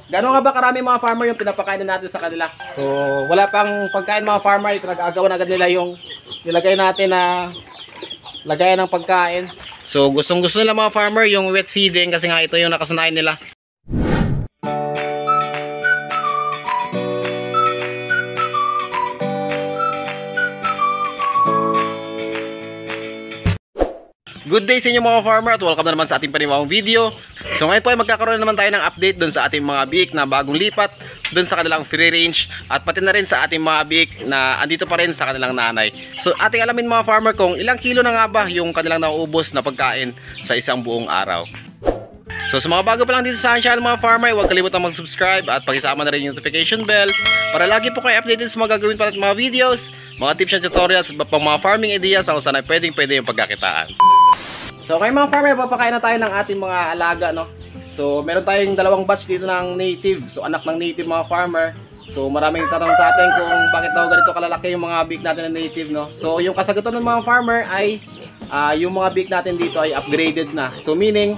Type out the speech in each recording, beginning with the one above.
gano'n nga ba karami mga farmer yung pinapakain natin sa kanila? So, wala pang pagkain mga farmer, pinag-agawan agad nila yung nilagay natin na lagayan ng pagkain. So, gustong-gusto nila mga farmer yung wet feeding kasi nga ito yung nakasanayan nila. Good day sa inyo mga farmer at welcome na naman sa ating panibagong video. So ngayon po ay magkakaroon naman tayo ng update doon sa ating mga biik na bagong lipat doon sa kanilang free range at pati na rin sa ating mga biik na andito pa rin sa kanilang nanay. So ating alamin mga farmer kung ilang kilo na nga ba yung kanilang nauubos na pagkain sa isang buong araw. So sa mga bago pa lang dito sa channel mga farmer, huwag kalimutan mag-subscribe at pakisama na rin yung notification bell para lagi po kayo updated sa mga gagawin pa natin mga videos, mga tips and tutorials at pang mga farming ideas kung saan ay pwede yung pagkakitaan. So ngayon mga farmer, papakain na tayo ng ating mga alaga, no? So meron tayong dalawang batch dito ng native, so anak ng native mga farmer. So maraming tanong sa atin kung bakit daw ganito kalalaki yung mga beak natin na native, no? So yung kasagutan ng mga farmer ay yung mga beak natin dito ay upgraded na. So meaning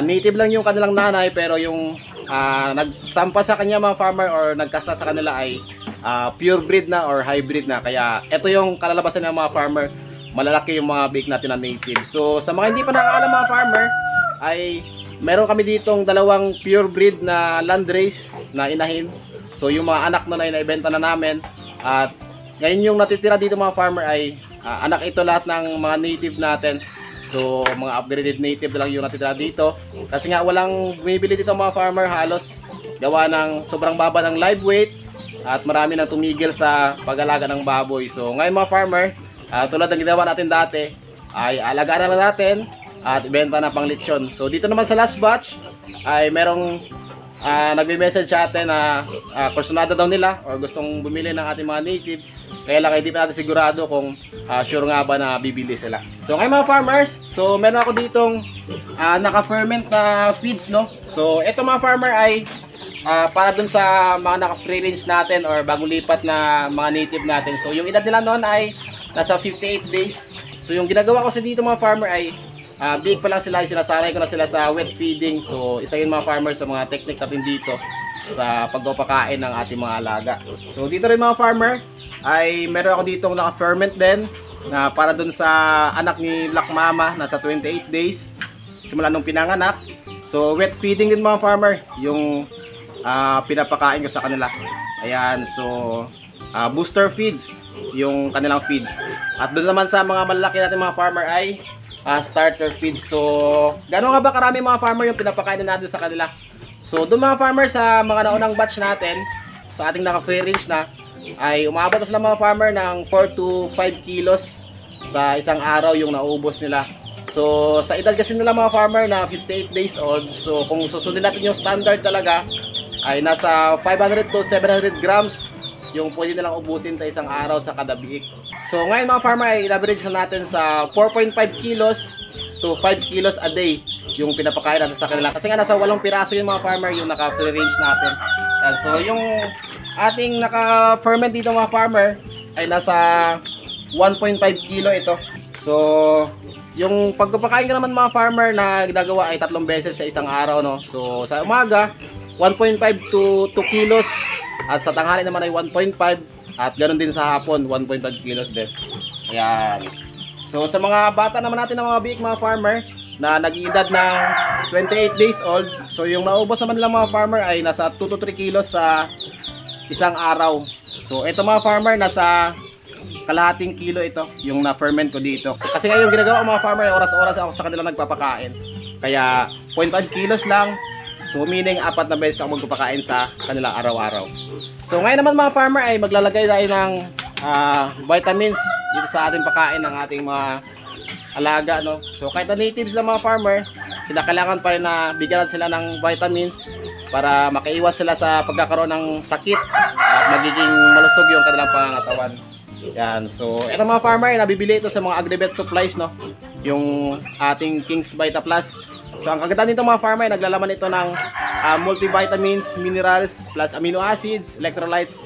native lang yung kanilang nanay pero yung nagsampa sa kanya mga farmer or nagkasta sa kanila ay pure breed na or hybrid na. Kaya ito yung kalalabasan ng mga farmer, malalaki yung mga beak natin na native. So sa mga hindi pa nakakaalam mga farmer ay meron kami ditong dalawang pure breed na landrace na inahin. So yung mga anak na naibenta na namin at ngayon yung natitira dito mga farmer ay anak ito lahat ng mga native natin. So mga upgraded native lang yung natitira dito kasi nga walang bumibili dito mga farmer halos gawa ng sobrang baba ng live weight at marami nang tumigil sa pag-alaga ng baboy. So ngayon mga farmer, tulad ng ginawa natin dati ay alagaan na natin at ibenta na pang lechon. So dito naman sa last batch ay merong nagme-message sa atin na personado daw nila or gustong bumili ng ating mga native. Kaya lang hindi pa natin sigurado kung sure nga ba na bibili sila. So ngayon mga farmers, so meron ako ditong naka-ferment na feeds, no. So ito mga farmer ay para dun sa mga naka-free range natin or bagong lipat na mga native natin. So yung edad nila noon ay nasa 58 days. So yung ginagawa ko sa dito mga farmer ay big pa lang sila, sinasanay ko na sila sa wet feeding. So isa yun mga farmer sa mga technique natin dito sa pagpapakain ng ating mga alaga. So dito rin mga farmer ay meron ako ditong naka-ferment din na para dun sa anak ni Black Mama nasa 28 days simula nung pinanganak. So wet feeding din mga farmer yung pinapakain ko sa kanila. Ayan, so booster feeds yung kanilang feeds. At doon naman sa mga malalaki natin mga farmer ay starter feeds. So gano'n nga ba karami mga farmer yung pinapakain natin sa kanila? So doon mga farmer sa mga naunang batch natin sa ating naka-free range na ay umabot na sila mga farmer ng 4 to 5 kilos sa isang araw yung naubos nila. So sa edad kasi nila mga farmer na 58 days old, so kung susundin natin yung standard talaga ay nasa 500 to 700 grams yung pwede nilang ubusin sa isang araw sa kada biik. So ngayon mga farmer ay in-average natin sa 4.5 kilos to 5 kilos a day yung pinapakain natin sa kanila. Kasi nga nasa 8 piraso yung mga farmer yung naka-free range natin. And so yung ating naka-ferment dito mga farmer ay nasa 1.5 kilo ito. So yung pagpapakain ka naman mga farmer na ginagawa ay 3 beses sa isang araw, no. So sa umaga 1.5 to 2 kilos at sa tanghali naman ay 1.5 at ganoon din sa hapon 1.5 kilos din. Ayan. So sa mga bata naman natin ng mga biik mga farmer na nag-iedad ng 28 days old, so yung naubos naman nila mga farmer ay nasa 2 to 3 kilos sa isang araw. So ito mga farmer nasa kalahating kilo ito yung na-ferment ko dito. So, kasi ngayon ginagawa ko mga farmer, oras-oras ako sa kanila nagpapakain. Kaya 0.5 kilos lang. So meaning 4 na beses ako magpapakain sa kanila araw-araw. So ngayon naman mga farmer ay maglalagay tayo ng vitamins dito sa ating pakain ng ating mga alaga, no. So kahit na natives lang mga farmer, kinakailangan pa rin na bigyan sila ng vitamins para makaiwas sila sa pagkakaroon ng sakit at magiging malusog yung kanilang pangangatawan. Yan. So ito mga farmer, nabibili ito sa mga Agribet supplies, no. Yung ating King's Vita Plus. So ang kagandaan nito mga farmer, naglalaman ito ng multivitamins, minerals, plus amino acids, electrolytes,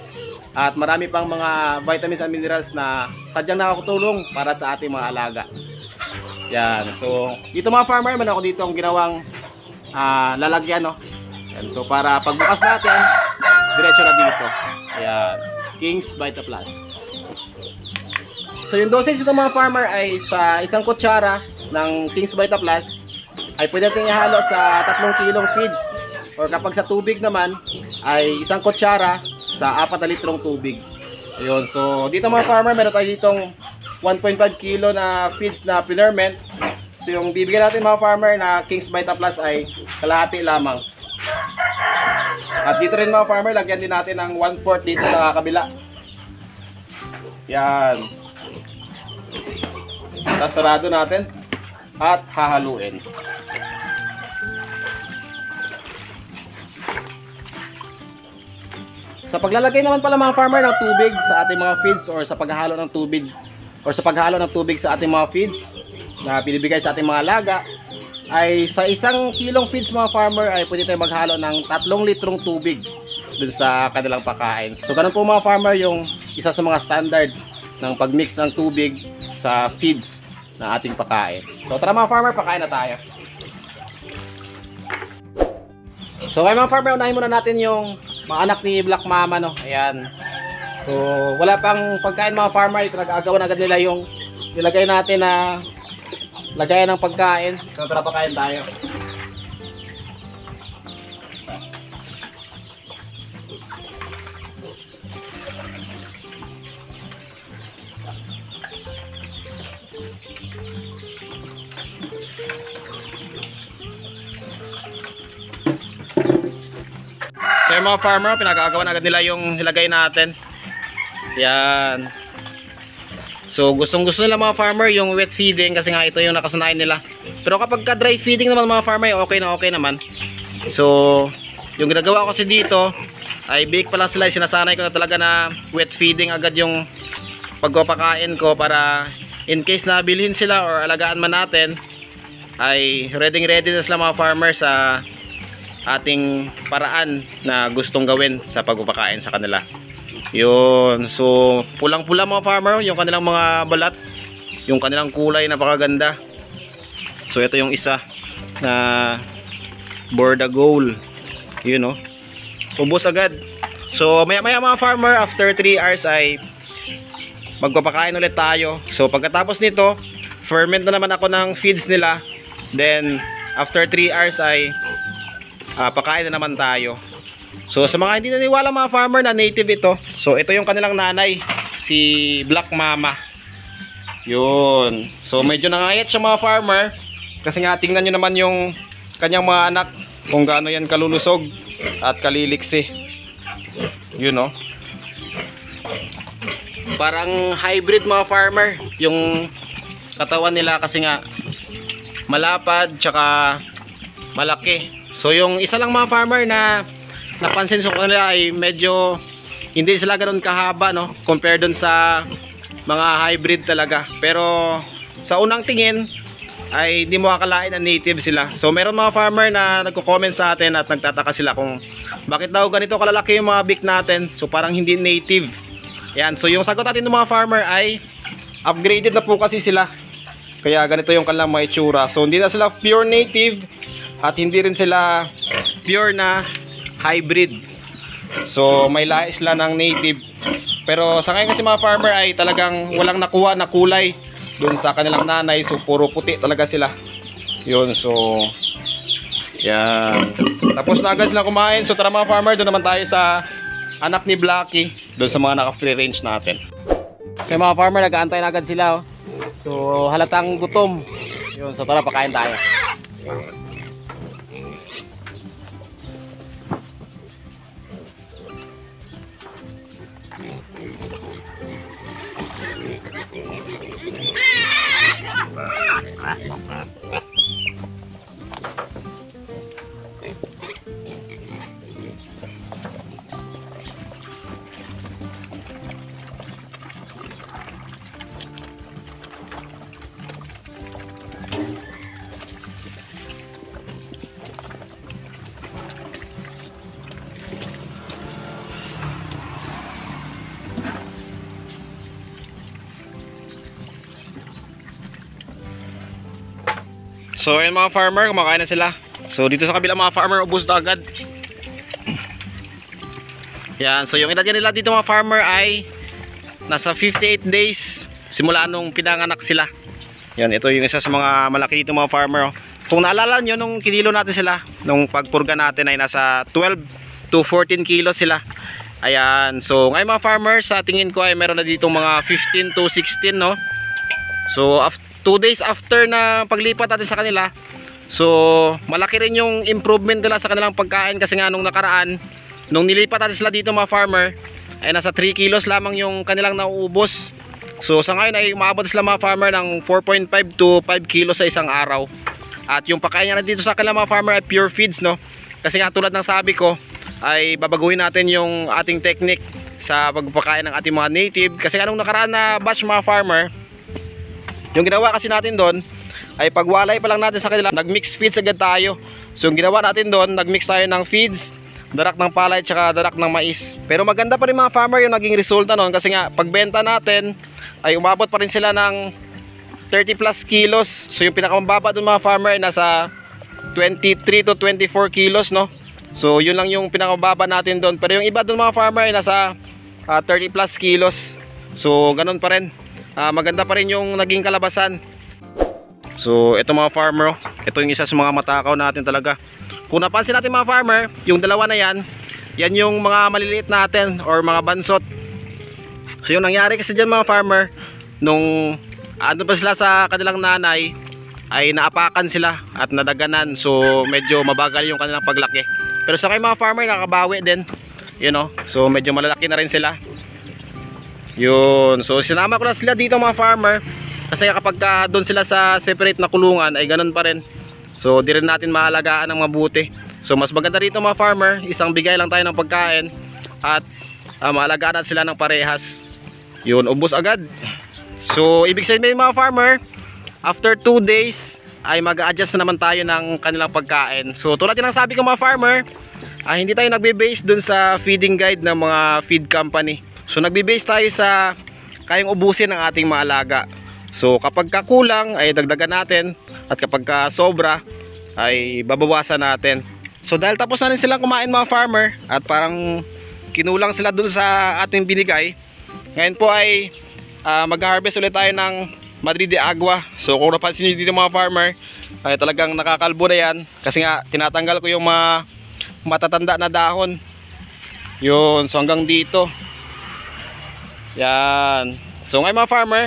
at marami pang mga vitamins and minerals na sadyang nakakatulong para sa ating mga alaga. Yan. So dito mga farmer, man ako dito ang ginawang lalagyan, no. Yan. So para pagbukas natin, diretso na dito. Ayan. King's Vita Plus. So yung dosage ng mga farmer ay sa isang kutsara ng King's Vita Plus ay pwede natin ihalo sa 3 kilong feeds. Or kapag sa tubig naman ay isang kutsara sa 4 na litrong tubig. Ayun. So dito mga farmer, meron tayo ditong 1.5 kilo na feeds na Plenarment. So yung bibigyan natin mga farmer na King's Vita Plus ay kalahati lamang. At dito rin mga farmer, lagyan din natin ng 1/4 dito sa kabila. Yan. Tapos sarado natin at hahaluin. Sa paglalagay naman pala mga farmer ng tubig sa ating mga feeds or sa paghahalo ng tubig sa ating mga feeds na binibigay sa ating mga alaga ay sa 1 kilong feeds mga farmer ay pwede tayo maghalo ng 3 litrong tubig dun sa kanilang pagkain. So ganun po mga farmer yung isa sa mga standard ng pagmix ng tubig sa feeds na ating pagkain. So tara mga farmer, pakain na tayo. So kaya mga farmer, unahin muna natin yung mga anak ni Black Mama, no? Ayan. So wala pang pagkain mga farmer, pinag-agawan agad nila yung nilagay natin na lagayan ng pagkain. So tara, pakain tayo. So yung mga farmer, pinagagawan agad nila yung nilagay natin. Yan. So gustong gusto nila mga farmer yung wet feeding kasi nga ito yung nakasanayan nila. Pero kapag ka dry feeding naman mga farmer, okay naman. So yung ginagawa ko kasi dito ay bake pa lang sila. Sinasanay ko na talaga na wet feeding agad yung pagpapakain ko para in case na bilhin sila or alagaan man natin ay ready na sila mga farmer sa ating paraan na gustong gawin sa pagpapakain sa kanila. Yun. So pulang-pula mga farmer yung kanilang mga balat, yung kanilang kulay, napakaganda. So ito yung isa na Borda Gold. Yun, no? Ubos agad. So maya mga farmer, after 3 hours ay magpapakain ulit tayo. So pagkatapos nito, ferment na naman ako ng feeds nila. Then after 3 hours ay pakain na naman tayo. So sa mga hindi naniwala mga farmer na native ito, so ito yung kanilang nanay, si Black Mama. Yun. So medyo nangayat siya mga farmer kasi nga tingnan nyo naman yung kanyang mga anak kung gaano yan kalulusog at kaliliksi. Yun, no? Parang hybrid mga farmer yung katawan nila kasi nga malapad tsaka malaki. So yung isa lang mga farmer na napansin ko nila ay medyo hindi sila ganoon kahaba, no, compare dun sa mga hybrid talaga. Pero sa unang tingin ay hindi mo akalain na native sila. So meron mga farmer na nagko-comment sa atin at nagtataka sila kung bakit daw ganito kalalaki yung mga beak natin. So parang hindi native. Yan. So yung sagot natin ng mga farmer ay upgraded na po kasi sila. Kaya ganito yung kanilang mga itsura. So hindi na sila pure native at hindi rin sila pure na hybrid. So may lahi sila ng native. Pero sa ngayon kasi mga farmer ay talagang walang nakuha na kulay doon sa kanilang nanay. So puro puti talaga sila. Yun, so yan. Tapos na agad sila kumain. So tara mga farmer, doon naman tayo sa anak ni Blacky, doon sa mga naka free range natin. Kaya mga farmer, nag-aantay na agad sila, oh. So halatang gutom. Yun, so tara, pakain tayo. So ayun mga farmer, kumakain na sila. So dito sa kabila mga farmer, ubos na agad. Yan, so yung edad nila dito mga farmer ay nasa 58 days simula nung pinanganak sila. Yan, ito yung isa sa mga malaki dito mga farmer. Kung naalala nyo, nung kinilo natin sila, nung pagpurga natin ay nasa 12 to 14 kilos sila. Ayan, so ngayon mga farmer, sa tingin ko ay meron na dito mga 15 to 16, no? So 2 days after na paglipat natin sa kanila, so malaki rin yung improvement nila sa kanilang pagkain, kasi nga nung nakaraan, nung nilipat natin sila dito mga farmer, ay nasa 3 kilos lamang yung kanilang nauubos. So sa ngayon ay umaabot sila mga farmer ng 4.5 to 5 kilos sa isang araw. At yung pagkain niya dito sa kanilang mga farmer ay pure feeds, no? Kasi nga tulad ng sabi ko, ay babaguhin natin yung ating technique sa pagpapakain ng ating mga native. Kasi anong nakaraan na batch mga farmer, yung ginawa kasi natin doon ay pagwalay pa lang natin sa kanila, nagmix feeds agad tayo. So yung ginawa natin doon, nagmix tayo ng feeds, darak ng palay tsaka darak ng mais. Pero maganda pa rin mga farmer yung naging resulta noon, kasi nga pagbenta natin ay umabot pa rin sila ng 30 plus kilos. So yung pinakamababa doon mga farmer ay nasa 23 to 24 kilos, no? So yun lang yung pinakamababa natin doon. Pero yung iba doon mga farmer ay nasa 30 plus kilos. So ganun pa rin, maganda pa rin yung naging kalabasan. So ito mga farmer, ito yung isa sa mga matakaw natin talaga. Kung napansin natin mga farmer, yung dalawa na yan, yan yung mga maliliit natin or mga bansot. So yung nangyari kasi dyan mga farmer, nung andun pa sila sa kanilang nanay, ay naapakan sila at nadaganan. So medyo mabagal yung kanilang paglaki. Pero sa kayo mga farmer, nakabawi din, you know. So medyo malalaki na rin sila. Yun, so sinama ko na sila dito mga farmer, kasi kapag doon sila sa separate na kulungan ay ganun pa rin. So di rin natin maalagaan ng mabuti. So mas maganda rito mga farmer, isang bigay lang tayo ng pagkain at maalagaan natin sila ng parehas. Yun, ubos agad. So ibig sabihin mga farmer, after 2 days ay mag-adjust na naman tayo ng kanilang pagkain. So tulad din ng sabi ko mga farmer, hindi tayo nagbe-base dun sa feeding guide ng mga feed company. So nagbe-base tayo sa kayang ubusin ng ating mga alaga. So kapag kakulang ay dagdagan natin, at kapag sobra ay babawasan natin. So dahil tapos na rin silang kumain mga farmer at parang kinulang sila dun sa ating binigay, ngayon po ay mag-harvest ulit tayo ng Madrid de Agua. So kung napansin nyo dito mga farmer, ay talagang nakakalbo na yan, kasi nga tinatanggal ko yung mga matatanda na dahon. Yun, so hanggang dito. Yan. So ngayon mga farmer,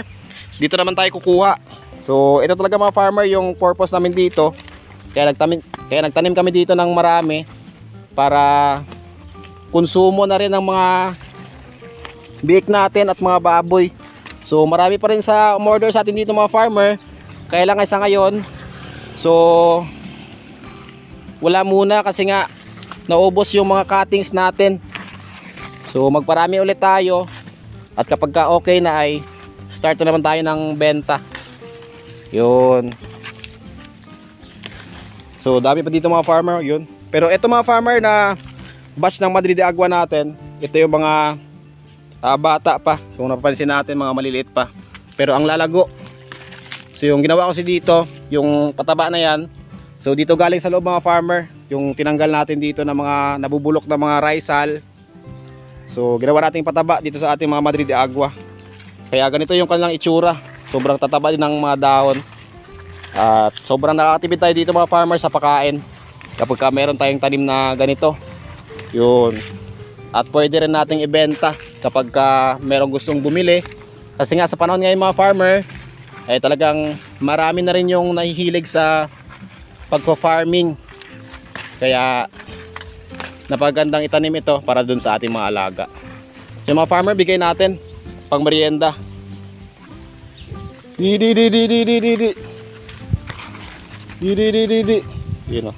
dito naman tayo kukuha. So ito talaga mga farmer yung purpose namin dito. Kaya nagtanim kami dito ng marami para konsumo na rin ng mga biik natin at mga baboy. So marami pa rin sa umorder sa atin dito mga farmer. Kaya lang sa ngayon, so wala muna kasi nga naubos yung mga cuttings natin. So magparami ulit tayo, at kapag okay na ay start na naman tayo ng benta. Yun. So dami pa dito mga farmer, yun. Pero ito mga farmer na batch ng Madrid de Agua natin, ito yung mga bata pa. Kung napapansin natin, mga maliliit pa. Pero ang lalago. So yung ginawa ko dito, yung pataba na yan, so dito galing sa loob mga farmer, yung tinanggal natin dito na mga nabubulok na mga raisal. So ginawa natin pataba dito sa ating mga Madrid de Agua. Kaya ganito yung kanilang itsura. Sobrang tataba din ng mga dahon. At sobrang nakakatipid tayo dito mga farmer sa pagkain kapag meron tayong tanim na ganito. Yun. At pwede rin nating ibenta kapag merong gustong bumili. Kasi nga sa panahon ngayon mga farmer, ay talagang marami na rin yung nahihilig sa pagko-farming. Kaya napagandang itanim ito para dun sa ating mga alaga. So mga farmer, bigay natin pang merienda. Di. Yun o.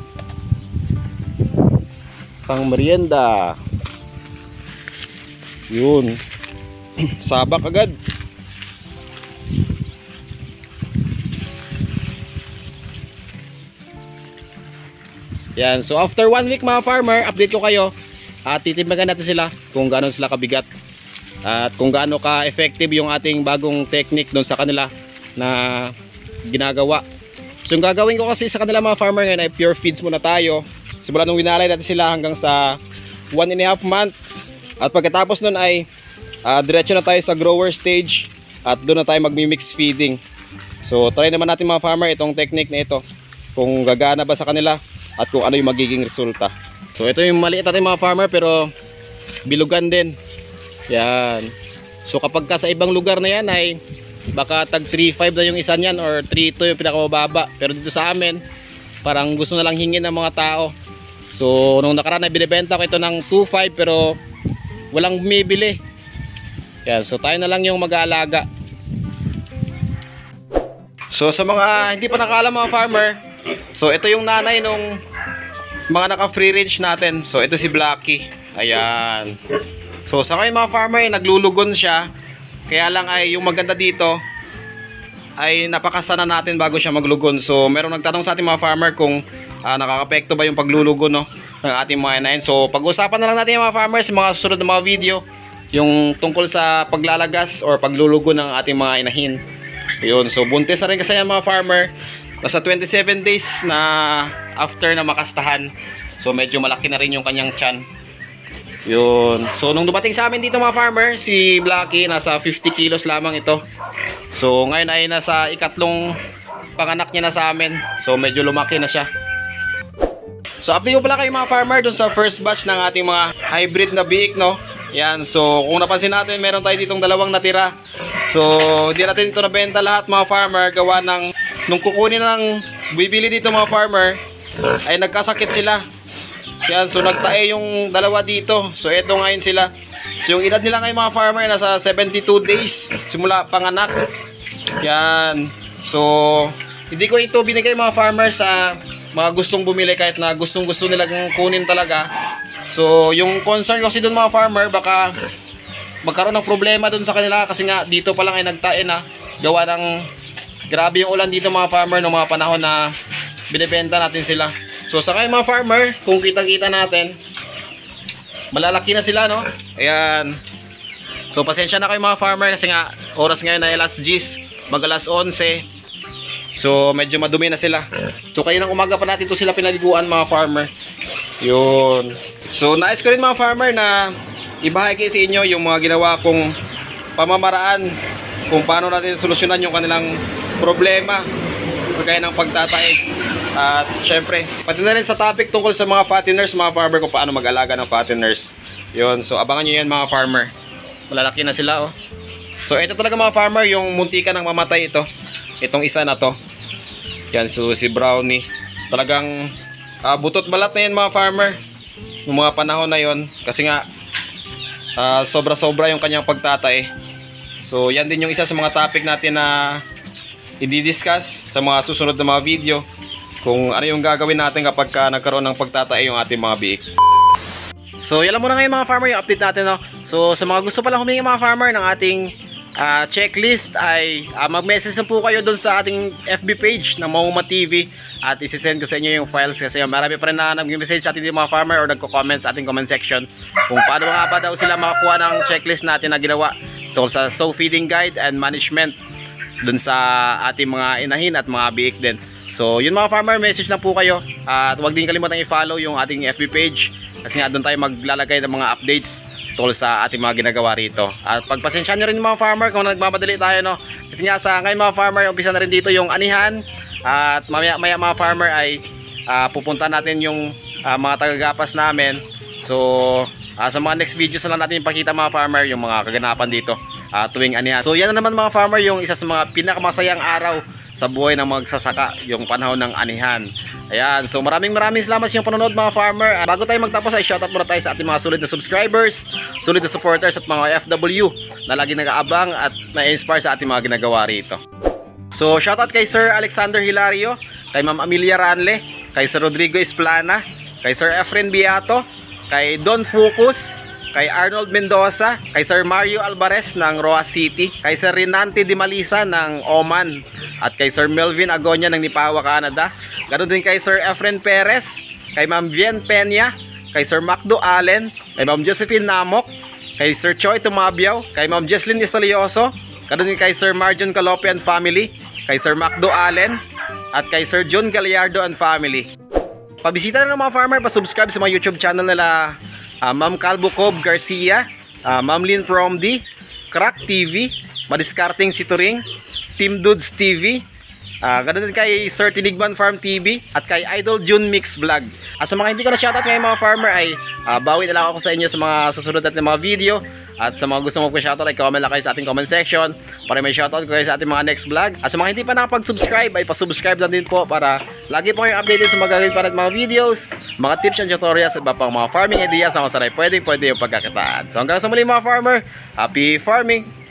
Pang merienda. Yun. Sabak agad. Yan. So after 1 week mga farmer, update ko kayo. At titimbagan natin sila kung gaano sila kabigat. At kung gaano ka-effective yung ating bagong technique doon sa kanila na ginagawa. So yung gagawin ko kasi sa kanila mga farmer ngayon ay pure feeds muna tayo. Simula nung winalay natin sila hanggang sa 1.5 month. At pagkatapos nun ay diretso na tayo sa grower stage at doon na tayo magmi-mix feeding. So try naman natin mga farmer itong technique na ito, kung gagana ba sa kanila at kung ano yung magiging resulta. So ito yung maliit natin mga farmer pero bilugan din. Yan. So kapag ka sa ibang lugar na yan ay baka tag 3.5 na yung isa niyan or 3.2 yung pinakamababa. Pero dito sa amin parang gusto na lang hingin ng mga tao. So nung nakaraan ay binibenta ko ito ng 2.5 pero walang bumibili. Yan, so tayo na lang yung mag-aalaga. So sa mga hindi pa nakaalam mga farmer, so ito yung nanay nung mga naka free range natin. So ito si Blacky. Ayan. So sa ngayon mga farmer ay naglulugon siya. Kaya lang ay yung maganda dito ay napakasana natin bago siya maglugon. So merong nagtanong sa ating mga farmer kung nakakapekto ba yung paglulugon, no, ng ating mga inahin. So pag-usapan na lang natin yung mga farmers sa mga susunod na mga video yung tungkol sa paglalagas or paglulugon ng ating mga inahin. Yun. So buntis na rin kasi yan mga farmer. Nasa 27 days na after na makastahan. So medyo malaki na rin yung kanyang tiyan. Yun. So nung dumating sa amin dito mga farmer, si Blacky nasa 50 kilos lamang ito. So ngayon ay nasa ikatlong panganak niya na sa amin. So medyo lumaki na siya. So update ko pala kayo mga farmer dun sa first batch ng ating mga hybrid na biik, no. Yan. So kung napansin natin, meron tayo ditong dalawang natira. So hindi natin ito nabenta lahat mga farmer. Gawa ng nung kukunin ng bibili dito mga farmer ay nagkasakit sila. Yan. So nagtae yung dalawa dito. So eto ngayon sila. So yung edad nila ngayon mga farmer nasa 72 days simula panganak. Yan. So hindi ko ito binigay mga farmer sa mga gustong bumili kahit na gusto nilang kunin talaga. So yung concern ko kasi doon mga farmer, baka magkaroon ng problema doon sa kanila kasi nga dito pa lang ay nagtae na. Gawa ng grabe yung ulan dito mga farmer noong mga panahon na binibenta natin sila. So sa kayo mga farmer, kung kita-kita natin, malalaki na sila, no? Ayan. So pasensya na kayo mga farmer kasi nga oras ngayon ay alas 10, mag alas 11. So medyo madumi na sila. So kayo ng umaga pa natin ito sila pinaliguan mga farmer. Yun. So nais ko rin mga farmer na ibahagi sa inyo yung mga ginawa kong pamamaraan kung paano natin solusyonan yung kanilang problema kagaya ng pagtatae. At syempre pati na rin sa topic tungkol sa mga fatteners mga farmer kung paano mag-alaga ng fatteners. Yun. So abangan nyo yan mga farmer. Malalaki na sila, oh. So ito talaga mga farmer yung muntika ng mamatay ito. Itong isa na to. Yan, so si Brownie. Talagang butot balat na yan mga farmer. Yung mga panahon na yon. Kasi nga sobra-sobra yung kanyang pagtatay. So yan din yung isa sa mga topic natin na i-discuss sa mga susunod na mga video. Kung ano yung gagawin natin kapag nagkaroon ng pagtatay yung ating mga biik. So yan lang muna ngayon mga farmer yung update natin, no? So sa mga gusto palang humingi mga farmer ng ating checklist ay mag-message na po kayo doon sa ating FB page ng Mauma TV at isi-send ko sa inyo yung files kasi marami pa rin na nag-message sa ating mga farmer or nagko-comment sa ating comment section kung paano nga ba daw sila makakuha ng checklist natin na ginawa tungkol sa sow feeding guide and management doon sa ating mga inahin at mga biik din. So yun mga farmer, message lang po kayo at huwag din kalimutan i-follow yung ating FB page kasi nga doon tayo maglalagay ng mga updates tungkol sa ating mga ginagawa rito. At pagpasensya nyo rin mga farmer kung nagmamadali tayo, no? Kasi nga sa ngayon mga farmer, umpisa na rin dito yung anihan. At maya mga farmer ay pupunta natin yung mga tagagapas namin. So sa mga next videos na lang natin ipakita mga farmer yung mga kaganapan dito tuwing anihan. So yan na naman mga farmer yung isa sa mga pinakamasayang araw sa buhay ng magsasaka, yung panahon ng anihan. Ayan, so maraming salamat sa inyong panonood mga farmer. Bago tayo magtapos ay shoutout muna tayo sa ating mga sulit na subscribers, sulit na supporters at mga FW na lagi nag-aabang at na-inspire sa ating mga ginagawa rito. So shoutout kay Sir Alexander Hilario, kay Ma'am Amelia Ranle, kay Sir Rodrigo Esplana, kay Sir Efren Beato, kay Don Focus, kay Arnold Mendoza, kay Sir Mario Alvarez ng Roa City, kay Sir Renante Di Malisa ng Oman, at kay Sir Melvin Agonia ng Nipawa, Canada. Ganoon din kay Sir Efren Perez, kay Ma'am Vien Peña, kay Sir Macdo Allen, kay Ma'am Josephine Namok, kay Sir Choi Tumabiao, kay Ma'am Jesslyn Isolioso, ganoon din kay Sir Marjon Calope and family, kay Sir Macdo Allen, at kay Sir John Gallardo and family. Pabisita na ng mga farmer, pa-subscribe sa mga YouTube channel nila Ma'am Calvo Cob Garcia, Ma'am Lynn from the Crack TV, Madiskarting Situring, Team Dudes TV, ganoon din kay Sir Tinigman Farm TV at kay Idol June Mix Vlog. At sa mga hindi ko na shoutout ngayon mga farmer ay bawi na lang ako sa inyo sa mga susunod natin mga video. At sa mga gusto mo ko shoutout ay comment lang kayo sa ating comment section para may shoutout ko kayo sa ating mga next vlog. At sa mga hindi pa nakapag-subscribe ay pa-subscribe lang din po para lagi po kayong updated sa mga gagawin pa natin mga videos, mga tips and tutorials at iba pang mga farming ideas na masarap pwede yung pagkakitaan. So hanggang sa muli mga farmer, happy farming!